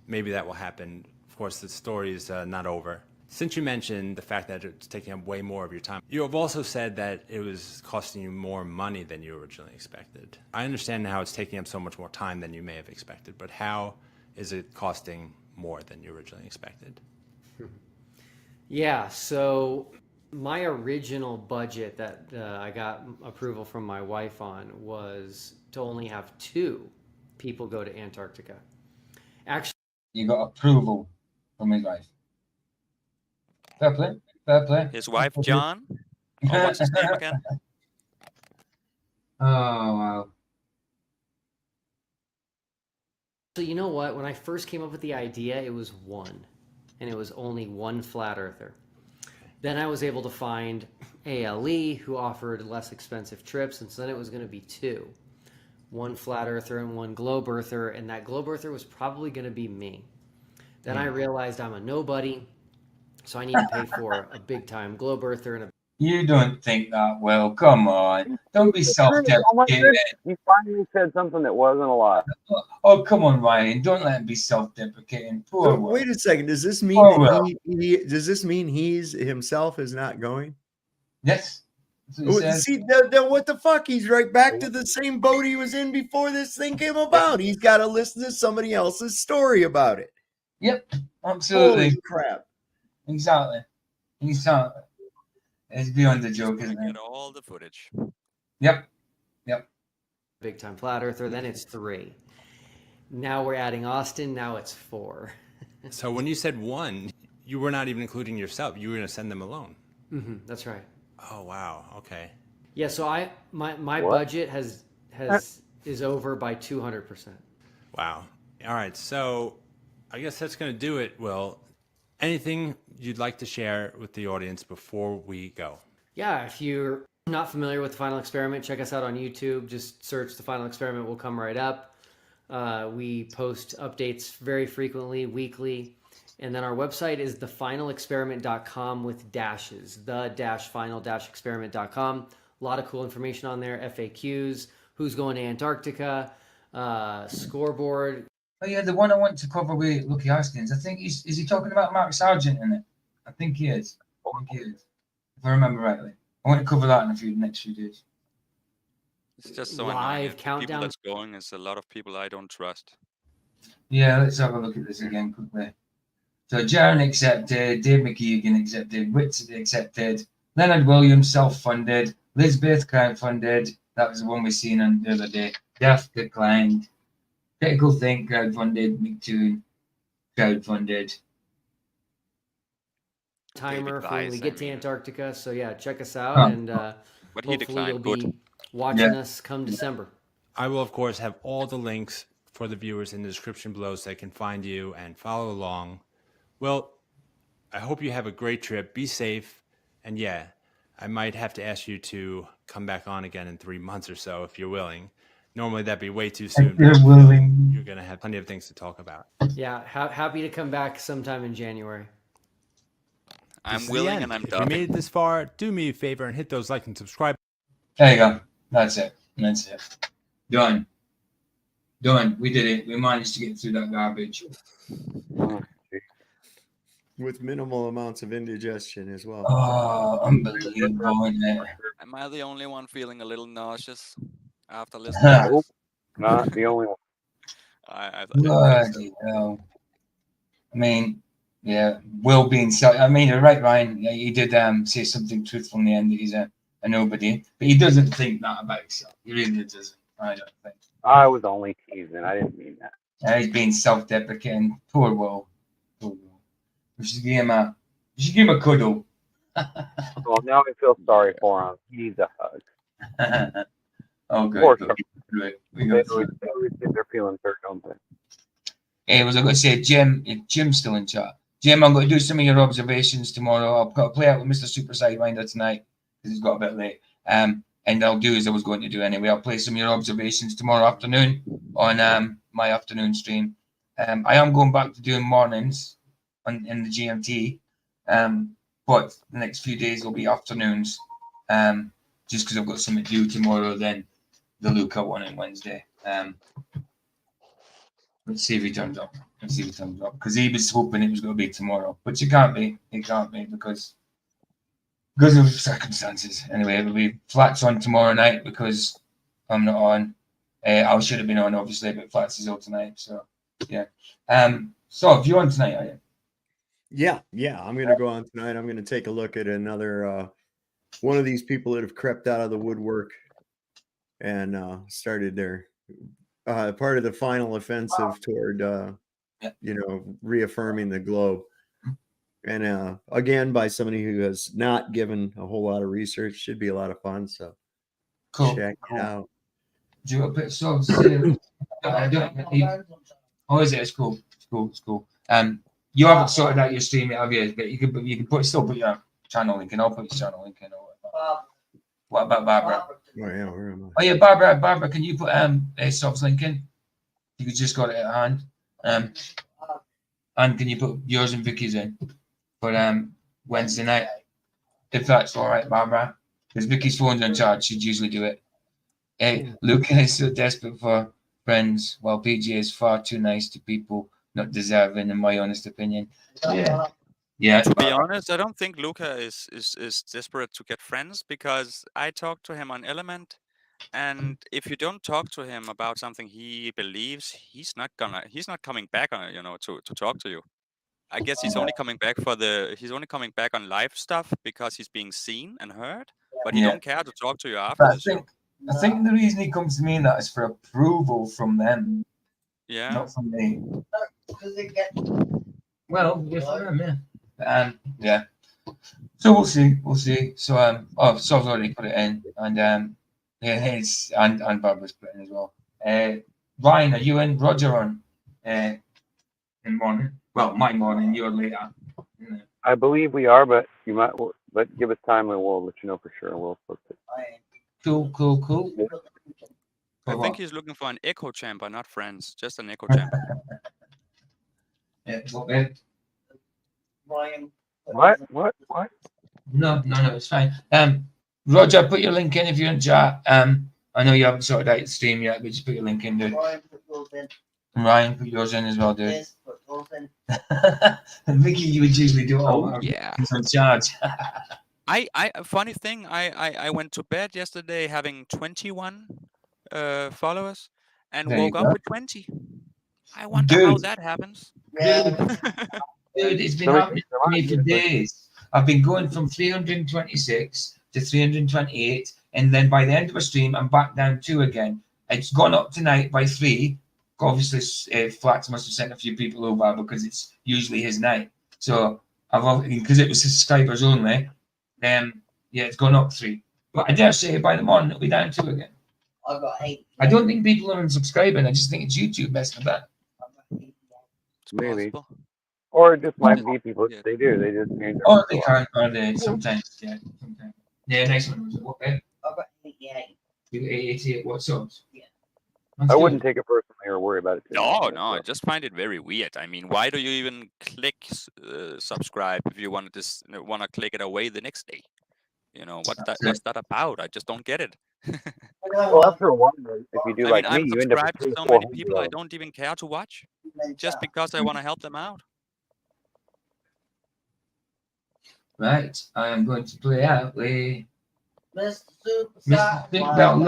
Maybe that will happen. Of course, the story is not over. Since you mentioned the fact that it's taking up way more of your time, you have also said that it was costing you more money than you originally expected. I understand how it's taking up so much more time than you may have expected, but how is it costing more than you originally expected? Yeah, so my original budget that I got approval from my wife on was to only have 2 people go to Antarctica. Actually, You got approval from his wife. Fair play. Fair play. His wife, John? Or what's his name again? Oh, wow. so you know what? When I first came up with the idea, it was 1, and it was only 1 flat earther. Then I was able to find ALE, who offered less expensive trips, and so then it was going to be 2. 1 flat earther and 1 globe earther, and that globe earther was probably going to be me. Then I realized I'm a nobody, so I need to pay for a big time globe earther and a You don't think that well. Come on. Don't be self-deprecating. You finally said something that wasn't a lie. Oh, come on, Ryan. Don't let him be self-deprecating. Poor So, Will. wait a second. Does this mean Oh, that does this mean he's himself is not going? Yes. That's what he says. See, then what the fuck? He's right back to the same boat he was in before this thing came about. He's got to listen to somebody else's story about it. Yep. Absolutely. Holy crap. Exactly. Exactly. It's beyond the joke, isn't Get it? all the footage. Yep. big time flat earther. Then it's 3. Now we're adding Austin. Now it's 4. So when you said 1, you were not even including yourself. You were going to send them alone. That's right. Oh, wow. Okay. Yeah, so my What? budget is over by 200%. Wow. All right. So I guess that's going to do it, Will. Anything you'd like to share with the audience before we go? Yeah, if you're not familiar with The Final Experiment, check us out on YouTube. Just search The Final Experiment, will come right up. We post updates very frequently, weekly. And then our website is thefinalexperiment.com with dashes, the-final-experiment.com. A lot of cool information on there, FAQs, who's going to Antarctica, scoreboard. Oh, yeah, the one I want to cover with Lucky Hoskins. I think is he talking about Mark Sargent in it? I think he is. If I remember rightly. I want to cover that in the next few days. It's just so Live annoying. The people countdown. that's going is a lot of people I don't trust. Yeah, let's have a look at this again quickly. So Jaron accepted, Dave McKeegan accepted, Wits accepted, Leonard Williams self-funded, Lisbeth crowdfunded. That was the one we seen on the other day. Death declined. Critical Think crowdfunded. McToon crowdfunded. Timer for when Weiss, we I get to mean. Antarctica. So yeah, check us out, Oh. and But he hopefully you'll declined. Good. be watching Yeah. us come December. I will, of course, have all the links for the viewers in the description below so they can find you and follow along. Well, I hope you have a great trip. Be safe. And yeah, I might have to ask you to come back on again in 3 months or so if you're willing. Normally that'd be way too soon. If you're but I feel willing. You're going to have plenty of things to talk about. Yeah, happy to come back sometime in January. I'm This is the willing end. and I'm If you done. made it this far, do me a favor and hit those like and subscribe. There you go. That's it. That's it. Done. Done. We did it. We managed to get through that garbage. With minimal amounts of indigestion as well. Oh, unbelievable, isn't it? Am I the only one feeling a little nauseous after listening? Nope, not the only one. I didn't think so. Bloody hell. I mean, yeah, Will being so. I mean, you're right, Ryan. Yeah, he did say something truthful in the end that he's a nobody, but he doesn't think that about himself. He really doesn't. I don't think. I was only teasing. I didn't mean that. He's being self-deprecating. Poor Will. Poor Will. We should give him a cuddle. Well, now I feel sorry for him. He needs a hug. Oh, good. Poor good. Chuck. We They got always through it. think they're feeling hurt, don't they? Hey, was I going to say, Jim? If Jim's still in chat, Jim, I'm going to do some of your observations tomorrow. I'll play out with Mr. Super Sidewinder tonight because he's got a bit late. And I'll do as I was going to do anyway. I'll play some of your observations tomorrow afternoon on my afternoon stream. I am going back to doing mornings in the GMT, but the next few days will be afternoons, just because I've got something to do tomorrow. Then the Luca one on Wednesday. Let's see if he turns up. Because he was hoping it was going to be tomorrow, but it can't be. It can't be because of circumstances. Anyway, it'll be Flats on tomorrow night because I'm not on. I should have been on, obviously, but Flats is out tonight. So, yeah. So, if you're on tonight, are you? Yeah. I'm going to go on tonight. I'm going to take a look at another one of these people that have crept out of the woodwork and started their part of the final offensive toward, reaffirming the globe. And again, by somebody who has not given a whole lot of research, should be a lot of fun. So Cool. check it out. Do you want to put songs? Oh, is it? It's cool. It's cool. You haven't sorted out your stream yet, have you? But you can still put your channel link in. I'll put your channel link in. What about Barbara? Oh, yeah, where am Oh yeah, Barbara, can you put a subs link in? You could just got it at hand. And can you put yours and Vicky's in for Wednesday night? If that's all right, Barbara. Because Vicky's phone's on charge, she'd usually do it. Hey, Luca is so desperate for friends, while PJ is far too nice to people not deserving, in my honest opinion. Yeah. To be honest, I don't think Luca is desperate to get friends because I talked to him on Element, and if you don't talk to him about something he believes, he's not coming back on to talk to you. I guess he's only coming back on live stuff because he's being seen and heard, but he don't care to talk to you after But the show. I think the reason he comes to me in that is for approval from them, Yeah. not from me. Because they get Well, yes, I am, yeah. Yeah. So we'll see. So Sov's already put it in, and his and Barbara's put it in as well. Ryan, are you in? Roger on in morning. Well, my morning, you're later. I believe we are, but you might. But give us time, and we'll let you know for sure. We'll post it. Cool. I think he's looking for an echo chamber, not friends, just an echo chamber. Yeah, what, man? Ryan. What? No, it's fine. Roger, put your link in if you're in chat. I know you haven't sorted out the stream yet, but just put your link in, dude. Ryan put yours in. And Ryan, put yours in as well, dude. Liz put yours in. And Vicky, you would usually do it all. Yeah. He's on charge. A funny thing, I went to bed yesterday having 21 followers and There you woke up go. with 20. I wonder how Dude, that happens. dude, dude, it's been There might- happening there to might me be for a good- days. I've been going from 326 to 328, and then by the end of a stream, I'm back down 2 again. It's gone up tonight by 3. Obviously, Flats must have sent a few people over because it's usually his night. So because it was subscribers only. Yeah, it's gone up 3. But I dare say by the morning it'll be down 2 again. I got 8. I don't think people are unsubscribing. I just think it's YouTube messing with that. It's Maybe. possible. Or it just might be people. Yeah. They do. They just change their Or they profile. can't, or they sometimes, yeah. Sometimes. Yeah, nice one. What, I got 88. you got 88 what subs? Yeah. That's I good. wouldn't take it personally or worry about it. too No, much, no, I but- just find it very weird. I mean, why do you even click subscribe if you want to click it away the next day? You know, what's that about? I just don't get it. Well, after a while, if you do I like mean, I'm me, you end up subscribed with to so 300, many people I don't even care to watch just because I want to help them out. Right, I am going to play out with Mr. Super Mr. Well,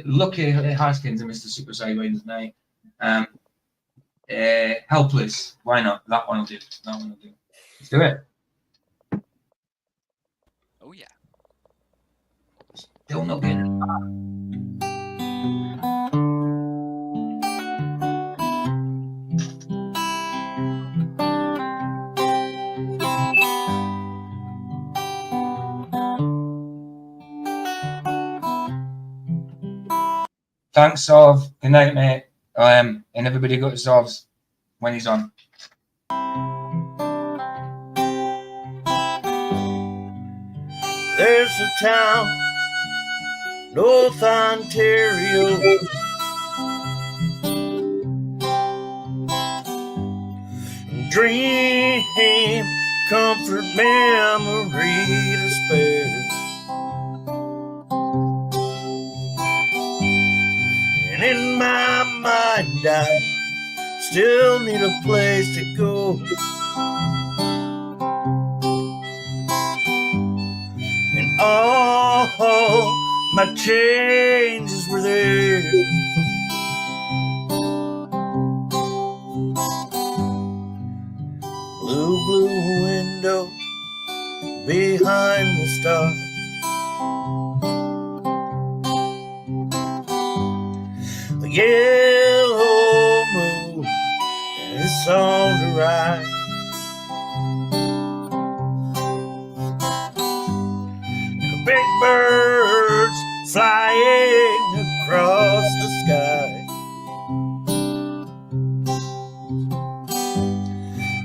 lucky Haskins and Mr. Super Sideways tonight. Helpless. Why not? That one will do. That one will do. Let's do it. Oh yeah. Still not getting it. Thanks, Sov. Good night, mate. And everybody go to Sov's when he's on. There's a town, North Ontario, dream, comfort, memory to spare. And in my mind, I still need a place to go. And all my changes were there. Blue, blue window behind the stars. A yellow moon, it's on the rise. And big birds flying across the sky.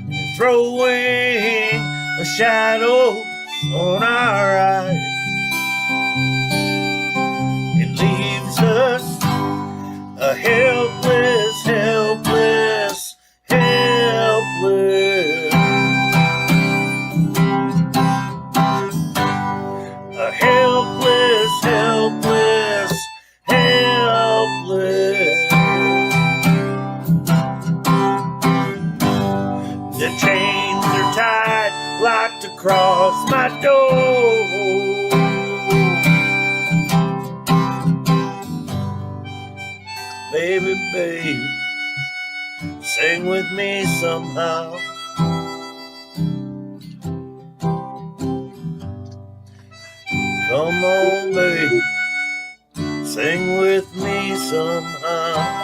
And throwing a shadow on our eyes. It leaves us a helpless, helpless, helpless. A helpless, helpless, helpless. The chains are tied, locked across my door. Baby, baby, sing with me somehow. Come on, baby, sing with me somehow.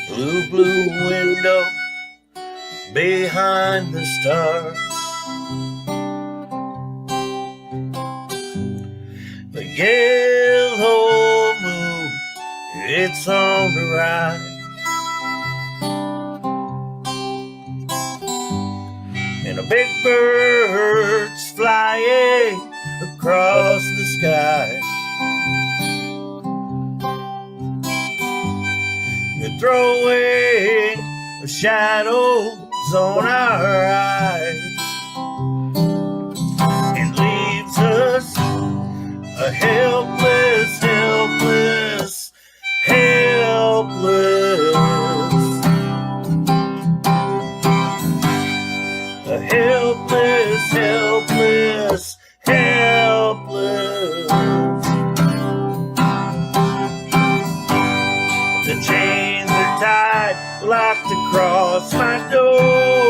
Blue, blue window behind the stars. The yellow moon, it's on the rise. And a big bird's flying across the sky. throwing shadows on our eyes. It leaves us a helpless, helpless, helpless. A helpless, helpless, helpless. The chains are tied, locked across my door.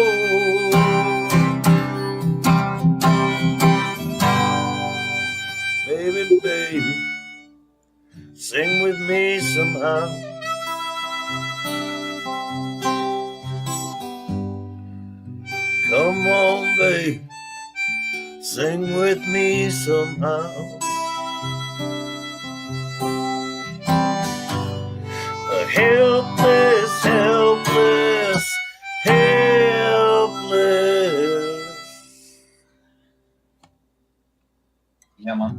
Baby, baby, sing with me somehow. Come on, babe, sing with me somehow. A helpless, helpless, helpless. Yeah, man.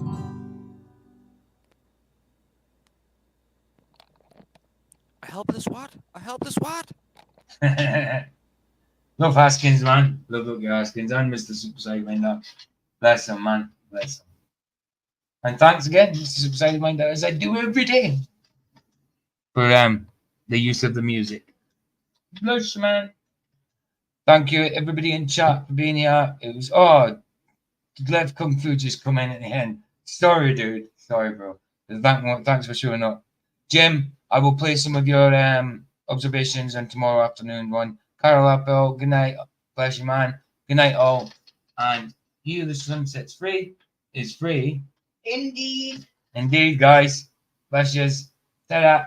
A helpless what? A helpless what? Love Haskins, man. Love your Haskins and Mr. Super Sideminder. Bless him, man. Bless him. And thanks again, Mr. Super Sideminder, as I do every day, for the use of the music. Bless you, man. Thank you, everybody in chat, for being here. It was Glev Kung Fu just come in at the end. Sorry, dude. Sorry, bro. Thanks for showing up. Jim, I will play some of your observations on tomorrow afternoon one. Carol Appel, good night. Bless you, man. Good night, all. And You the Sunset's Free is free. Indeed. Indeed, guys. Bless yous. Ta-da.